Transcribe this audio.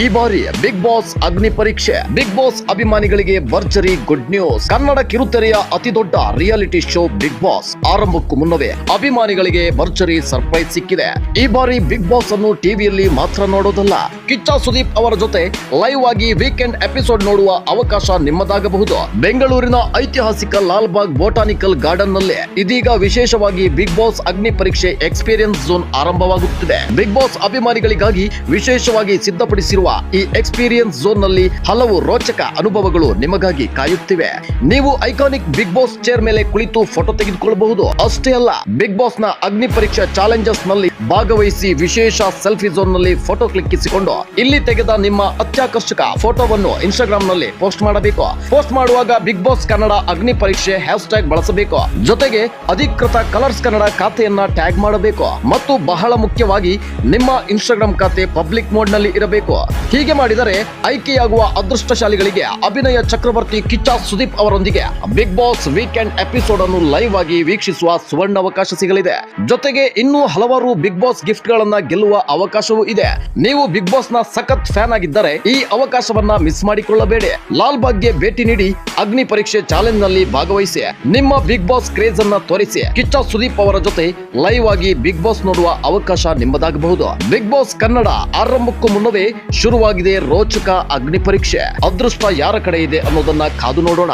ಈ ಬಾರಿ big boss ಅಗ್ನಿ ಪರೀಕ್ಷೆ. ಬಿಗ್ ಬಾಸ್ ಅಭಿಮಾನಿಗಳಿಗೆ ಭರ್ಜರಿ ಗುಡ್ ನ್ಯೂಸ್. ಕನ್ನಡ ಕಿರುತೆರೆಯ ಅತಿ ದೊಡ್ಡ ರಿಯಾಲಿಟಿ ಶೋ ಬಿಗ್ ಬಾಸ್ ಆರಂಭಕ್ಕೂ ಮುನ್ನವೇ ಅಭಿಮಾನಿಗಳಿಗೆ ಭರ್ಜರಿ ಸರ್ಪ್ರೈಸ್ ಸಿಕ್ಕಿದೆ. ಈ ಬಾರಿ ಬಿಗ್ ಬಾಸ್ ಅನ್ನು ಟಿವಿಯಲ್ಲಿ ಮಾತ್ರ ನೋಡೋದಲ್ಲ, ಕಿಚ್ಚ ಸುದೀಪ್ ಅವರ ಜೊತೆ ಲೈವ್ ಆಗಿ ವೀಕೆಂಡ್ ಎಪಿಸೋಡ್ ನೋಡುವ ಅವಕಾಶ ನಿಮ್ಮದಾಗಬಹುದು. ಬೆಂಗಳೂರಿನ ಐತಿಹಾಸಿಕ ಲಾಲ್ಬಾಗ್ ಬೊಟಾನಿಕಲ್ ಗಾರ್ಡನ್ ನಲ್ಲಿ ಇದೀಗ ವಿಶೇಷವಾಗಿ ಬಿಗ್ ಬಾಸ್ ಅಗ್ನಿ ಪರೀಕ್ಷೆ ಎಕ್ಸ್ಪೀರಿಯನ್ಸ್ ಝೋನ್ ಆರಂಭವಾಗುತ್ತಿದೆ. ಬಿಗ್ ಬಾಸ್ ಅಭಿಮಾನಿಗಳಿಗಾಗಿ ವಿಶೇಷವಾಗಿ ಸಿದ್ಧಪಡಿಸಿರುವ ಈ ಎಕ್ಸ್ಪೀರಿಯನ್ಸ್ ಝೋನ್ ನಲ್ಲಿ ಹಲವು ರೋಚಕ ಅನುಭವಗಳು ನಿಮಗಾಗಿ ಕಾಯುತ್ತಿವೆ. ನೀವು ಐಕಾನಿಕ್ ಬಿಗ್ ಬಾಸ್ ಚೇರ್ ಮೇಲೆ ಕುಳಿತು ಫೋಟೋ ತೆಗೆದುಕೊಳ್ಳಬಹುದು. ಅಷ್ಟೇ ಅಲ್ಲ, ಬಿಗ್ ಬಾಸ್ ನ ಅಗ್ನಿ ಪರೀಕ್ಷಾ ಚಾಲೆಂಜಸ್ ನಲ್ಲಿ ಭಾಗವಹಿಸಿ ವಿಶೇಷ ಸೆಲ್ಫಿ ಝೋನ್ ನಲ್ಲಿ ಫೋಟೋ ಕ್ಲಿಕ್ಕಿಸಿಕೊಂಡು ಇಲ್ಲಿ ತೆಗೆದ ನಿಮ್ಮ ಅತ್ಯಾಕರ್ಷಕ ಫೋಟೋವನ್ನು ಇನ್ಸ್ಟಾಗ್ರಾಮ್ ನಲ್ಲಿ ಪೋಸ್ಟ್ ಮಾಡಬೇಕು. ಪೋಸ್ಟ್ ಮಾಡುವಾಗ ಬಿಗ್ ಬಾಸ್ ಕನ್ನಡ ಅಗ್ನಿ ಪರೀಕ್ಷೆ ಹ್ಯಾಶ್ ಟ್ಯಾಗ್ ಬಳಸಬೇಕು. ಜೊತೆಗೆ ಅಧಿಕೃತ ಕಲರ್ಸ್ ಕನ್ನಡ ಖಾತೆಯನ್ನ ಟ್ಯಾಗ್ ಮಾಡಬೇಕು ಮತ್ತು ಬಹಳ ಮುಖ್ಯವಾಗಿ ನಿಮ್ಮ ಇನ್ಸ್ಟಾಗ್ರಾಮ್ ಖಾತೆ ಪಬ್ಲಿಕ್ ಮೋಡ್ ನಲ್ಲಿ ಇರಬೇಕು. ಹೀಗೆ ಮಾಡಿದರೆ ಆಯ್ಕೆಯಾಗುವ ಅದೃಷ್ಟಶಾಲಿಗಳಿಗೆ ಅಭಿನಯ ಚಕ್ರವರ್ತಿ ಕಿಚ್ಚ ಸುದೀಪ್ ಅವರೊಂದಿಗೆ ಬಿಗ್ ಬಾಸ್ ವೀಕೆಂಡ್ ಎಪಿಸೋಡ್ ಅನ್ನು ಲೈವ್ ಆಗಿ ವೀಕ್ಷಿಸುವ ಸುವರ್ಣ ಅವಕಾಶ ಸಿಗಲಿದೆ. ಜೊತೆಗೆ ಇನ್ನೂ ಹಲವಾರು ಬಿಗ್ ಬಾಸ್ ಗಿಫ್ಟ್ ಗಳನ್ನ ಗೆಲ್ಲುವ ಅವಕಾಶವೂ ಇದೆ. ನೀವು ಬಿಗ್ ಬಾಸ್ ನ ಸಖತ್ ಫ್ಯಾನ್ ಆಗಿದ್ದರೆ ಈ ಅವಕಾಶವನ್ನ ಮಿಸ್ ಮಾಡಿಕೊಳ್ಳಬೇಡಿ. ಲಾಲ್ ಬಾಗ್ಗೆ ಭೇಟಿ ನೀಡಿ ಅಗ್ನಿ ಪರೀಕ್ಷೆ ಚಾಲೆಂಜ್ ನಲ್ಲಿ ಭಾಗವಹಿಸಿ ನಿಮ್ಮ ಬಿಗ್ ಬಾಸ್ ಕ್ರೇಜ್ ಅನ್ನ ತೋರಿಸಿ ಕಿಚ್ಚ ಸುದೀಪ್ ಅವರ ಜೊತೆ ಲೈವ್ ಆಗಿ ಬಿಗ್ ಬಾಸ್ ನೋಡುವ ಅವಕಾಶ ನಿಮ್ಮದಾಗಬಹುದು. ಬಿಗ್ ಬಾಸ್ ಕನ್ನಡ ಆರಂಭಕ್ಕೂ ಮುನ್ನವೇ ಶುರುವಾಗಿದೆ ರೋಚಕ ಅಗ್ನಿ ಪರೀಕ್ಷೆ. ಅದೃಷ್ಟ ಯಾರ ಕಡೆ ಇದೆ ಅನ್ನೋದನ್ನ ಕಾದು ನೋಡೋಣ.